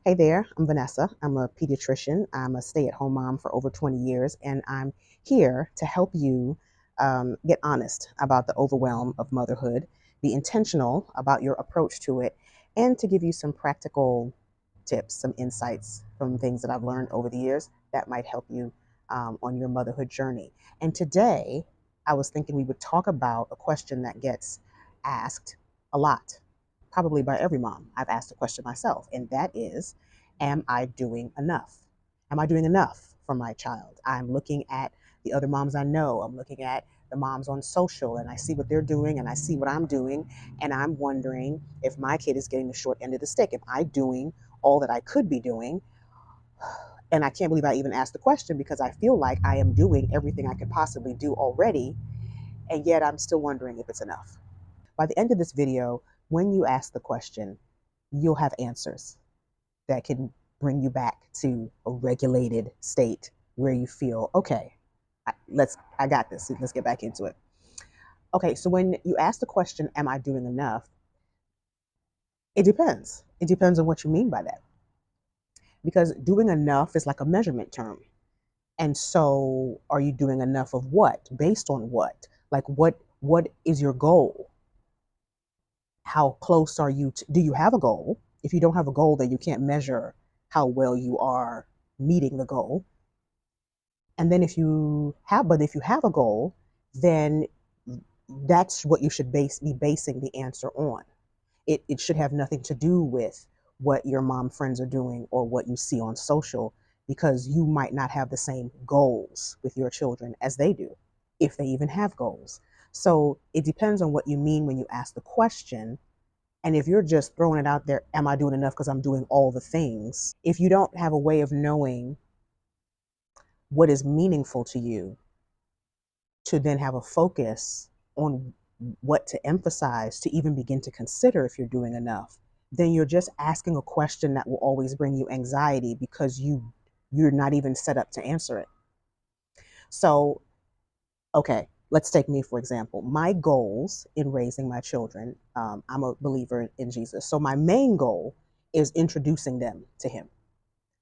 Hey there, I'm Vanessa. I'm a pediatrician. I'm a stay-at-home mom for over 20 years, and I'm here to help you get honest about the overwhelm of motherhood, be intentional about your approach to it, and to give you some practical tips, some insights from things that I've learned over the years that might help you on your motherhood journey. And today, I was thinking we would talk about a question that gets asked a lot, probably by every mom. I've asked the question myself, and that is, am I doing enough? Am I doing enough for my child? I'm looking at the other moms I know. I'm looking at the moms on social, and I see what they're doing and I see what I'm doing, and I'm wondering if my kid is getting the short end of the stick. Am I doing all that I could be doing? And I can't believe I even asked the question because I feel like I am doing everything I could possibly do already, and yet I'm still wondering if it's enough. By the end of this video, when you ask the question, you'll have answers that can bring you back to a regulated state where you feel, okay, I got this. Let's get back into it. Okay, so when you ask the question, am I doing enough? It depends. It depends on what you mean by that. Because doing enough is like a measurement term. And so are you doing enough of what? Based on what? Like what is your goal? How close are you to, do you have a goal? If you don't have a goal, then you can't measure how well you are meeting the goal. And then if you have a goal, then that's what you should be basing the answer on. It should have nothing to do with what your mom friends are doing or what you see on social, because you might not have the same goals with your children as they do, if they even have goals. So it depends on what you mean when you ask the question. And if you're just throwing it out there, am I doing enough because I'm doing all the things? If you don't have a way of knowing what is meaningful to you, to then have a focus on what to emphasize, to even begin to consider if you're doing enough, then you're just asking a question that will always bring you anxiety because you're not even set up to answer it. So, okay, let's take me for example. My goals in raising my children, I'm a believer in Jesus. So my main goal is introducing them to him,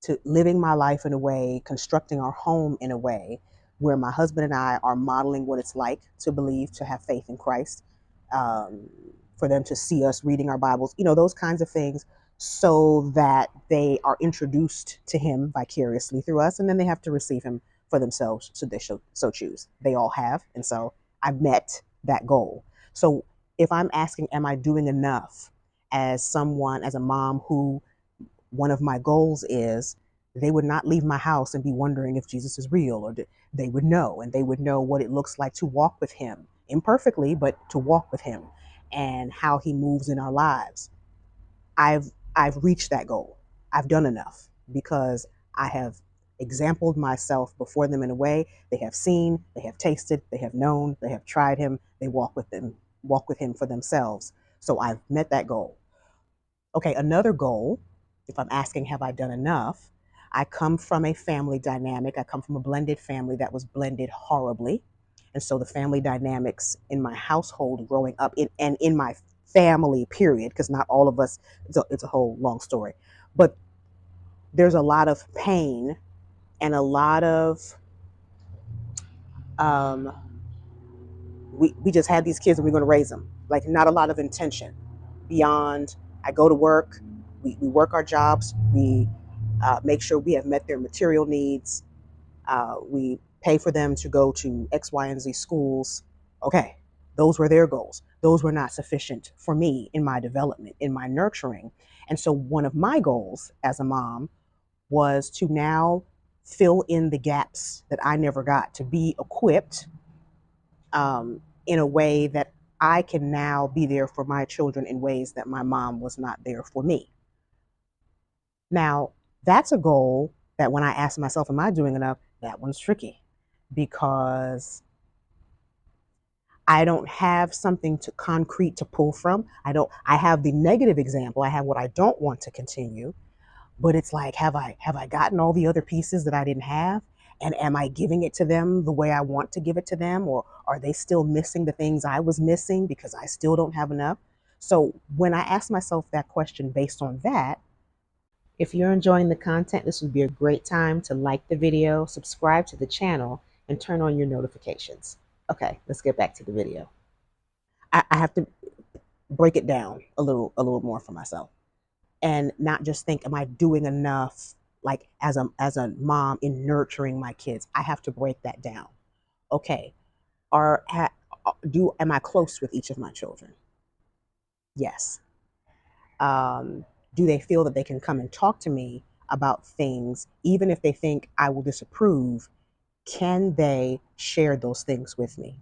to living my life in a way, constructing our home in a way where my husband and I are modeling what it's like to believe, to have faith in Christ, for them to see us reading our Bibles, those kinds of things, so that they are introduced to him vicariously through us, and then they have to receive him for themselves, so they so choose. They all have, and so I met that goal. So if I'm asking, am I doing enough as someone, as a mom who one of my goals is they would not leave my house and be wondering if Jesus is real, or they would know, and they would know what it looks like to walk with him imperfectly, but to walk with him and how he moves in our lives. I've reached that goal. I've done enough because I have exampled myself before them in a way they have seen, they have tasted, they have known, they have tried him, they walk with him for themselves. So I've met that goal. Okay, another goal, if I'm asking, have I done enough? I come from a family dynamic. I come from a blended family that was blended horribly. And so the family dynamics in my household growing up, and in my family, period, because not all of us, it's a whole long story. But there's a lot of pain and a lot of, um, we just had these kids and we're going to raise them. Like, not a lot of intention beyond, I go to work, we work our jobs, we make sure we have met their material needs, we pay for them to go to X, Y, and Z schools. Okay, those were their goals. Those were not sufficient for me in my development, in my nurturing. And so one of my goals as a mom was to now fill in the gaps that I never got, to be equipped in a way that I can now be there for my children in ways that my mom was not there for me. Now, that's a goal that when I ask myself, am I doing enough? That one's tricky because I don't have something to concrete to pull from. I have the negative example. I have what I don't want to continue, but it's like, have I gotten all the other pieces that I didn't have? And am I giving it to them the way I want to give it to them? Or are they still missing the things I was missing because I still don't have enough? So when I ask myself that question based on that, If you're enjoying the content, this would be a great time to like the video, subscribe to the channel, and turn on your notifications. Okay, let's get back to the video. I have to break it down a little more for myself and not just think, am I doing enough, like as a mom in nurturing my kids? I have to break that down. Okay, are am I close with each of my children? Yes. Do they feel that they can come and talk to me about things, even if they think I will disapprove? Can they share those things with me?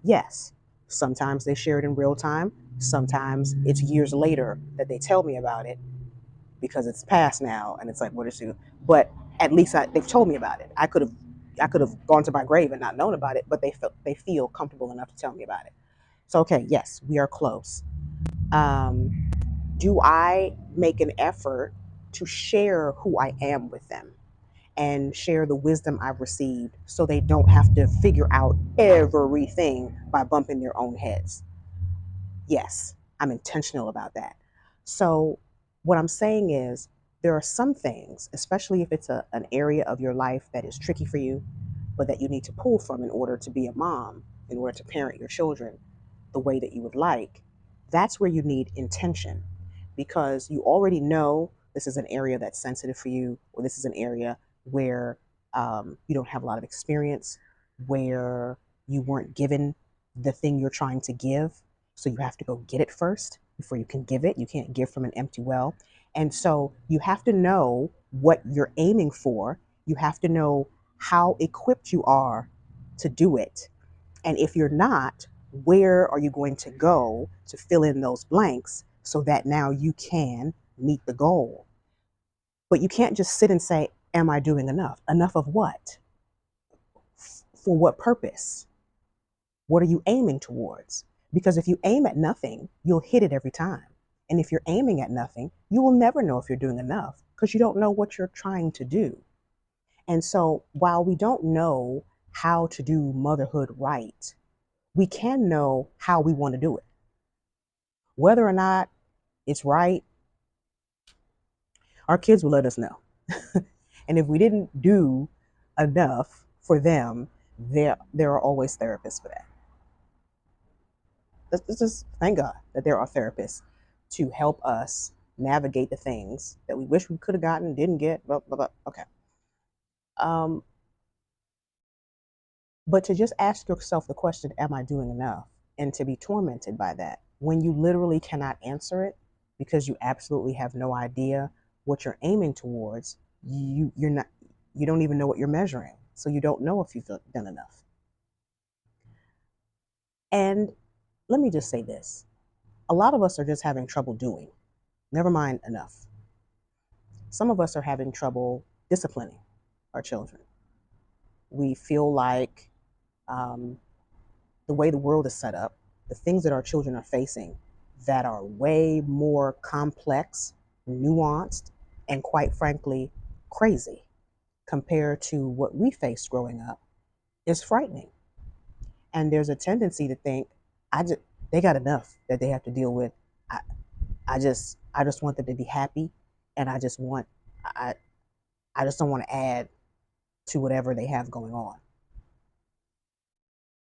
Yes. Sometimes they share it in real time. Sometimes it's years later that they tell me about it because it's past now, and it's like, what is it? But at least they've told me about it. I could have gone to my grave and not known about it, but they feel comfortable enough to tell me about it. So okay, yes, we are close. Um, do I make an effort to share who I am with them and share the wisdom I've received so they don't have to figure out everything by bumping their own heads? Yes, I'm intentional about that. So, what I'm saying is, there are some things, especially if it's an area of your life that is tricky for you, but that you need to pull from in order to be a mom, in order to parent your children the way that you would like. That's where you need intention, because you already know this is an area that's sensitive for you, or this is an area where you don't have a lot of experience, where you weren't given the thing you're trying to give. So you have to go get it first before you can give it. You can't give from an empty well. And so you have to know what you're aiming for. You have to know how equipped you are to do it. And if you're not, where are you going to go to fill in those blanks so that now you can meet the goal? But you can't just sit and say, am I doing enough? Enough of what? For what purpose? What are you aiming towards? Because if you aim at nothing, you'll hit it every time. And if you're aiming at nothing, you will never know if you're doing enough because you don't know what you're trying to do. And so while we don't know how to do motherhood right, we can know how we want to do it. Whether or not it's right, our kids will let us know. And if we didn't do enough for them, there are always therapists for that. Let's just thank God that there are therapists to help us navigate the things that we wish we could have gotten, didn't get, blah, blah, blah. Okay. Um, but to just ask yourself the question, am I doing enough? And to be tormented by that when you literally cannot answer it because you absolutely have no idea what you're aiming towards, you're not, you don't even know what you're measuring. So you don't know if you've done enough. And let me just say this. A lot of us are just having trouble doing. Never mind enough. Some of us are having trouble disciplining our children. We feel like um, the way the world is set up, the things that our children are facing that are way more complex, nuanced, and quite frankly, crazy compared to what we faced growing up is frightening. And there's a tendency to think, I just they got enough that they have to deal with. I, I just want them to be happy, and I I just don't want to add to whatever they have going on.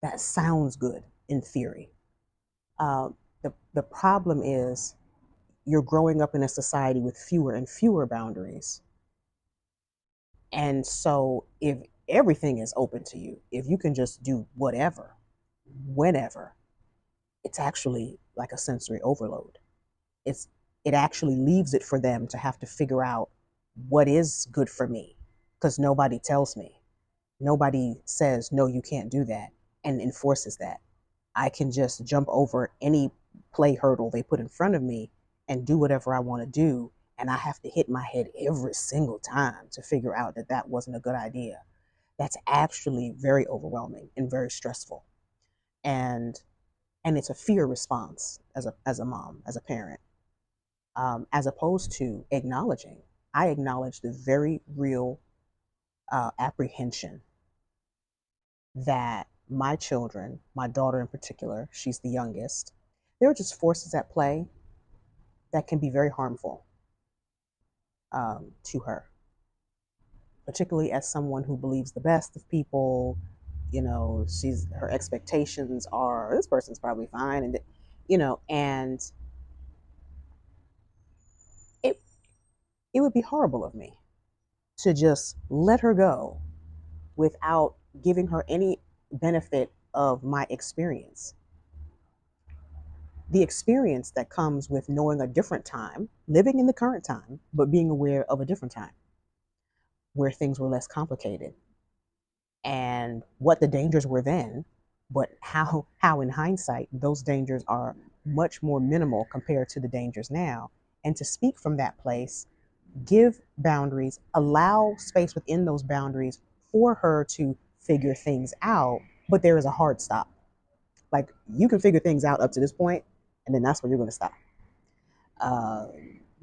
That sounds good in theory. The problem is you're growing up in a society with fewer and fewer boundaries. And so if everything is open to you, if you can just do whatever, whenever, it's actually like a sensory overload. It's it actually leaves it for them to have to figure out what is good for me because nobody tells me. Nobody says, no, you can't do that and enforces that. I can just jump over any play hurdle they put in front of me and do whatever I want to do. And I have to hit my head every single time to figure out that that wasn't a good idea. That's actually very overwhelming and very stressful. And and it's a fear response as a mom, as a parent, as opposed to acknowledging. I acknowledge the very real apprehension that my children, my daughter in particular, she's the youngest, there are just forces at play that can be very harmful. to her, particularly as someone who believes the best of people. You know, her expectations are this person's probably fine, and and it it would be horrible of me to just let her go without giving her any benefit of my experience. The experience that comes with knowing a different time, living in the current time, but being aware of a different time where things were less complicated, and what the dangers were then, but how in hindsight those dangers are much more minimal compared to the dangers now. And to speak from that place, give boundaries, allow space within those boundaries for her to figure things out, but there is a hard stop. Like, you can figure things out up to this point, and then that's where you're going to stop. uh,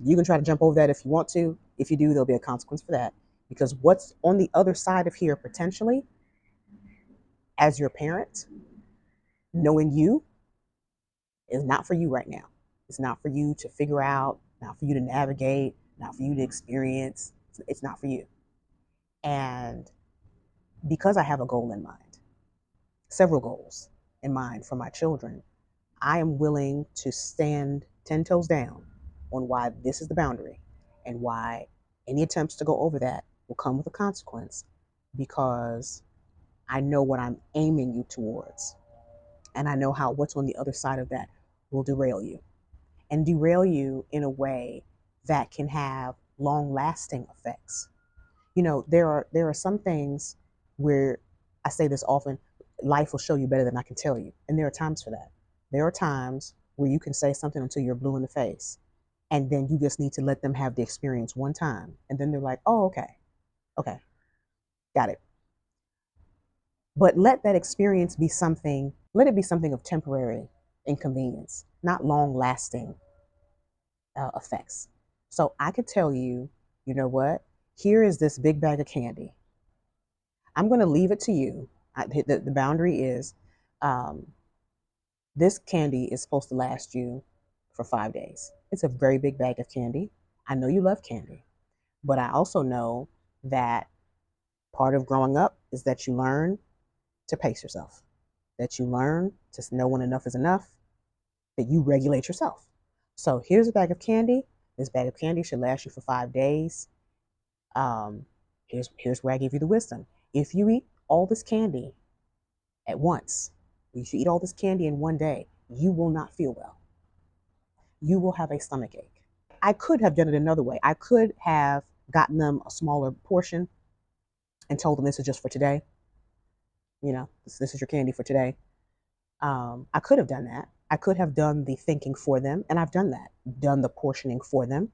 you can try to jump over that if you want to. If you do, there'll be a consequence for that, because what's on the other side of here potentially, as your parent, knowing you, is not for you right now. It's not for you to figure out, not for you to navigate, not for you to experience. It's not for you. And because I have a goal in mind, several goals in mind for my children, I am willing to stand 10 toes down on why this is the boundary and why any attempts to go over that will come with a consequence, because I know what I'm aiming you towards. And I know how what's on the other side of that will derail you, and derail you in a way that can have long lasting effects. You know, there are some things where, I say this often, life will show you better than I can tell you. And there are times for that. There are times where you can say something until you're blue in the face. And then you just need to let them have the experience one time. And then they're like, oh, okay, got it. But let that experience be something, let it be something of temporary inconvenience, not long lasting effects. So I could tell you, you know what? Here is this big bag of candy. I'm going to leave it to you. The boundary is, um, this candy is supposed to last you for 5 days. It's a very big bag of candy. I know you love candy, but I also know that part of growing up is that you learn to pace yourself, that you learn to know when enough is enough, that you regulate yourself. So here's a bag of candy. This bag of candy should last you for 5 days. Um, here's where I give you the wisdom. If you eat all this candy at once, if you eat all this candy in one day, you will not feel well. You will have a stomach ache. I could have done it another way. I could have gotten them a smaller portion and told them this is just for today. You know, this is your candy for today. I could have done that. I could have done the thinking for them, and I've done that, done the portioning for them.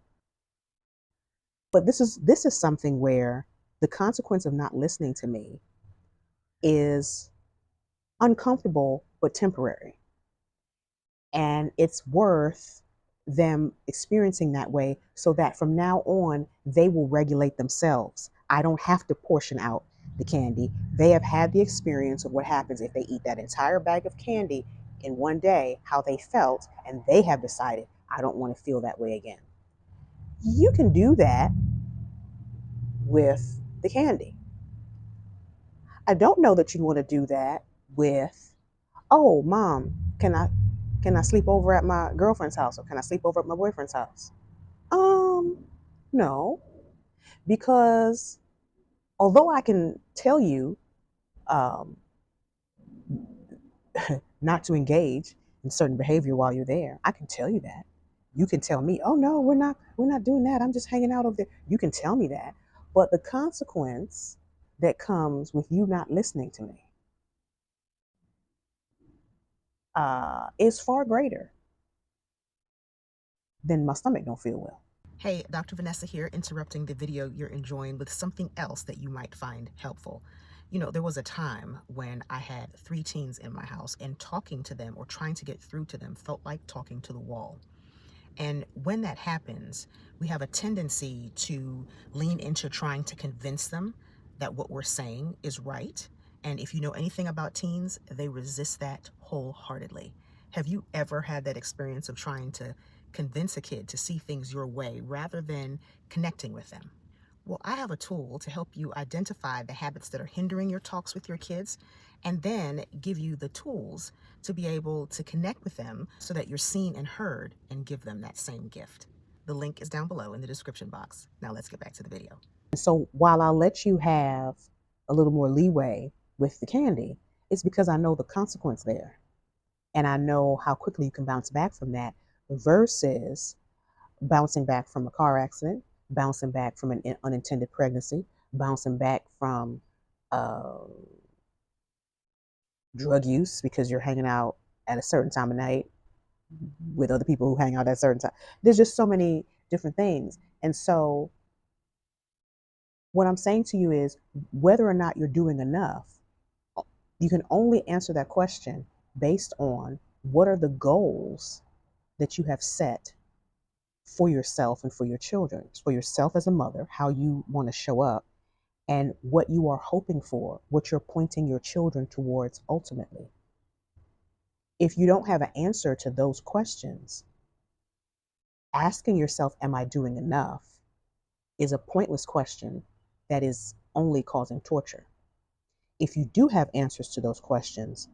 But this is something where the consequence of not listening to me is uncomfortable but temporary. And it's worth them experiencing that way, so that from now on they will regulate themselves. I don't have to portion out the candy. They have had the experience of what happens if they eat that entire bag of candy in one day, how they felt, and they have decided, I don't want to feel that way again. You can do that with the candy. I don't know that you want to do that with, oh, mom, can I sleep over at my girlfriend's house, or can I sleep over at my boyfriend's house? Um, no, because although I can tell you um, not to engage in certain behavior while you're there, I can tell you that. You can tell me, oh no, we're not doing that. I'm just hanging out over there. You can tell me that, but the consequence that comes with you not listening to me is far greater than my stomach don't feel well. Hey, Dr. Vanessa here, interrupting the video you're enjoying with something else that you might find helpful. You know, there was a time when I had 3 teens in my house, and talking to them or trying to get through to them felt like talking to the wall. And when that happens, we have a tendency to lean into trying to convince them that what we're saying is right. And if you know anything about teens, they resist that wholeheartedly. Have you ever had that experience of trying to convince a kid to see things your way rather than connecting with them? Well, I have a tool to help you identify the habits that are hindering your talks with your kids and then give you the tools to be able to connect with them so that you're seen and heard and give them that same gift. The link is down below in the description box. Now let's get back to the video. So while I'll let you have a little more leeway with the candy, it's because I know the consequence there. And I know how quickly you can bounce back from that versus bouncing back from a car accident, bouncing back from an unintended pregnancy, bouncing back from uh, drug use because you're hanging out at a certain time of night with other people who hang out at a certain time. There's just so many different things. And so what I'm saying to you is whether or not you're doing enough, you can only answer that question based on what are the goals that you have set for yourself and for your children, for yourself as a mother, how you want to show up, and what you are hoping for, what you're pointing your children towards ultimately. If you don't have an answer to those questions, asking yourself, am I doing enough, is a pointless question that is only causing torture. If you do have answers to those questions,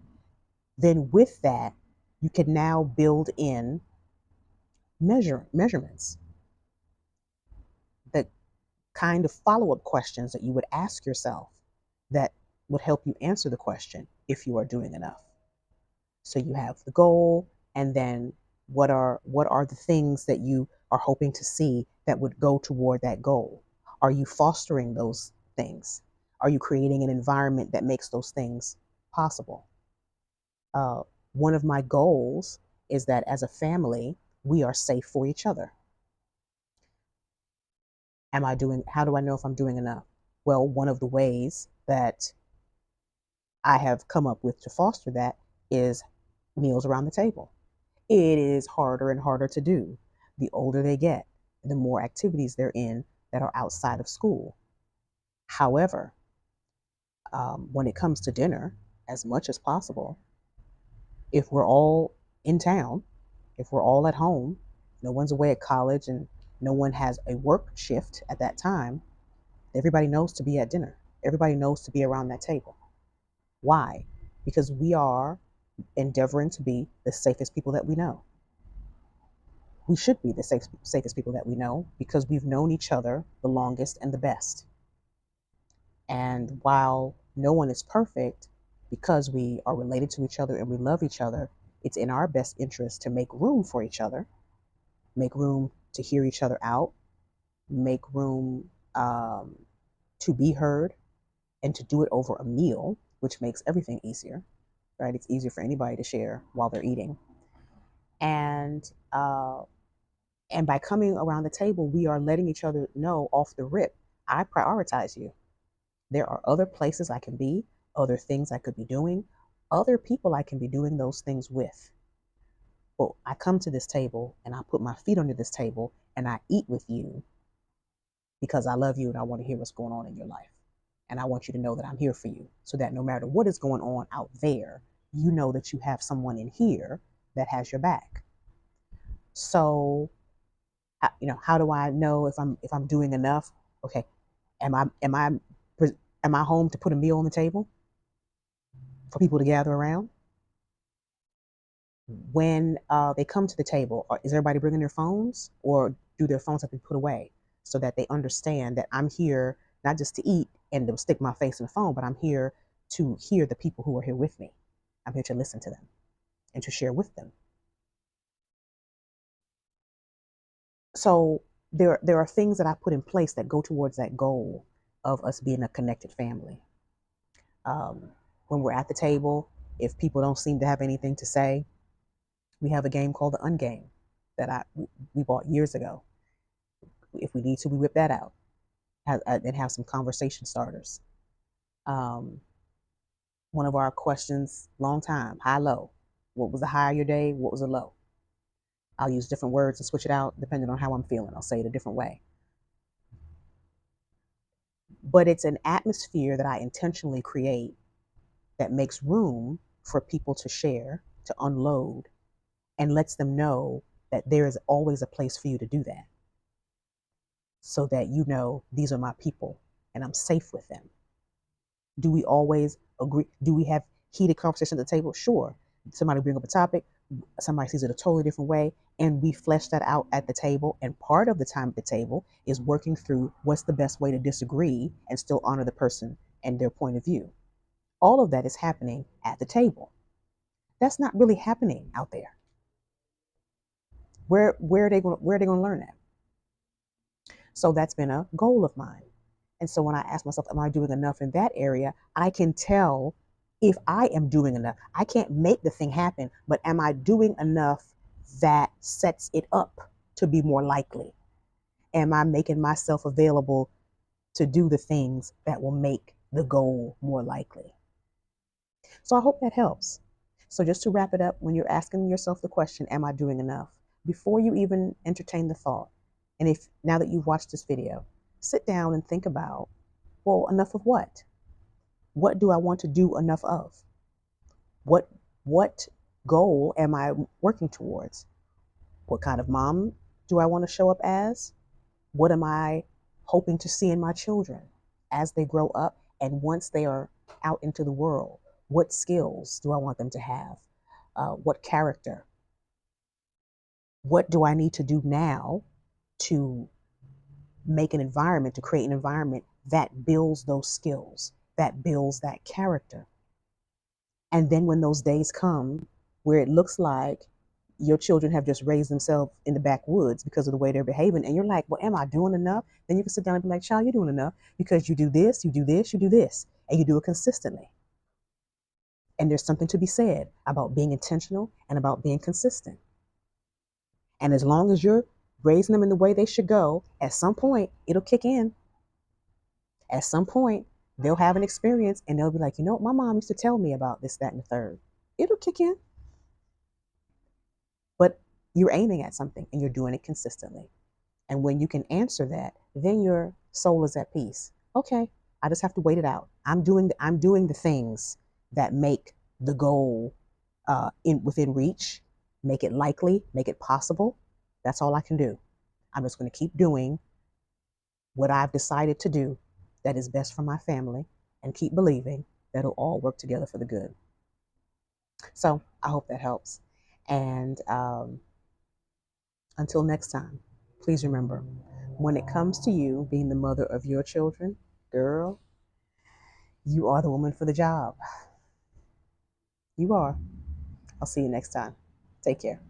then with that, you can now build in measurements, the kind of follow-up questions that you would ask yourself that would help you answer the question if you are doing enough. So you have the goal, and then what are the things that you are hoping to see that would go toward that goal? Are you fostering those things? Are you creating an environment that makes those things possible? One of my goals is that as a family, we are safe for each other. How do I know if I'm doing enough? Well, one of the ways that I have come up with to foster that is meals around the table. It is harder and harder to do. The older they get, the more activities they're in that are outside of school. However, when it comes to dinner, as much as possible, if we're all in town, if we're all at home, no one's away at college and no one has a work shift at that time, everybody knows to be at dinner. Everybody knows to be around that table. Why? Because we are endeavoring to be the safest people that we know. We should be the safest people that we know because we've known each other the longest and the best. And while no one is perfect, because we are related to each other and we love each other, it's in our best interest to make room for each other, make room to hear each other out, make room to be heard, and to do it over a meal, which makes everything easier, right? It's easier for anybody to share while they're eating. And by coming around the table, we are letting each other know off the rip, I prioritize you. There are other places I can be, other things I could be doing, other people I can be doing those things with. But I come to this table and I put my feet under this table and I eat with you because I love you and I want to hear what's going on in your life. And I want you to know that I'm here for you so that no matter what is going on out there, you know that you have someone in here that has your back. So, how do I know if I'm doing enough? Okay, am I home to put a meal on the table for people to gather around? When they come to the table, is everybody bringing their phones, or do their phones have to be put away so that they understand that I'm here not just to eat and to stick my face in the phone, but I'm here to hear the people who are here with me. I'm here to listen to them and to share with them. So there are things that I put in place that go towards that goal of us being a connected family. When we're at the table, if people don't seem to have anything to say, we have a game called the Ungame that we bought years ago. If we need to, we whip that out and have some conversation starters. One of our questions, long time, high, low. What was the high of your day? What was the low? I'll use different words and switch it out depending on how I'm feeling. I'll say it a different way. But it's an atmosphere that I intentionally create that makes room for people to share, to unload, and lets them know that there is always a place for you to do that, so that you know these are my people and I'm safe with them. Do we always agree? Do we have heated conversation at the table? Sure. Somebody bring up a topic, somebody sees it a totally different way, and we flesh that out at the table. And part of the time at the table is working through what's the best way to disagree and still honor the person and their point of view. All of that is happening at the table. That's not really happening out there. Where are they going to learn that? So that's been a goal of mine. And so when I ask myself, am I doing enough in that area? I can tell if I am doing enough. I can't make the thing happen, but am I doing enough that sets it up to be more likely? Am I making myself available to do the things that will make the goal more likely? So I hope that helps. So just to wrap it up, when you're asking yourself the question, am I doing enough? Before you even entertain the thought, and if now that you've watched this video, sit down and think about, well, enough of what? What do I want to do enough of? What goal am I working towards? What kind of mom do I want to show up as? What am I hoping to see in my children as they grow up and once they are out into the world? What skills do I want them to have? What character? What do I need to do now to make an environment, to create an environment that builds those skills, that builds that character? And then when those days come where it looks like your children have just raised themselves in the backwoods because of the way they're behaving, and you're like, well, am I doing enough? Then you can sit down and be like, child, you're doing enough because you do this, you do this, you do this, and you do it consistently. And there's something to be said about being intentional and about being consistent. And as long as you're raising them in the way they should go, at some point, it'll kick in. At some point, they'll have an experience and they'll be like, you know what, my mom used to tell me about this, that, and the third. It'll kick in. But you're aiming at something and you're doing it consistently. And when you can answer that, then your soul is at peace. Okay, I just have to wait it out. I'm doing the things that make the goal in within reach, make it likely, make it possible. That's all I can do. I'm just going to keep doing what I've decided to do that is best for my family and keep believing that it'll all work together for the good. So I hope that helps. And until next time, please remember, when it comes to you being the mother of your children, girl, you are the woman for the job. You are. I'll see you next time. Take care.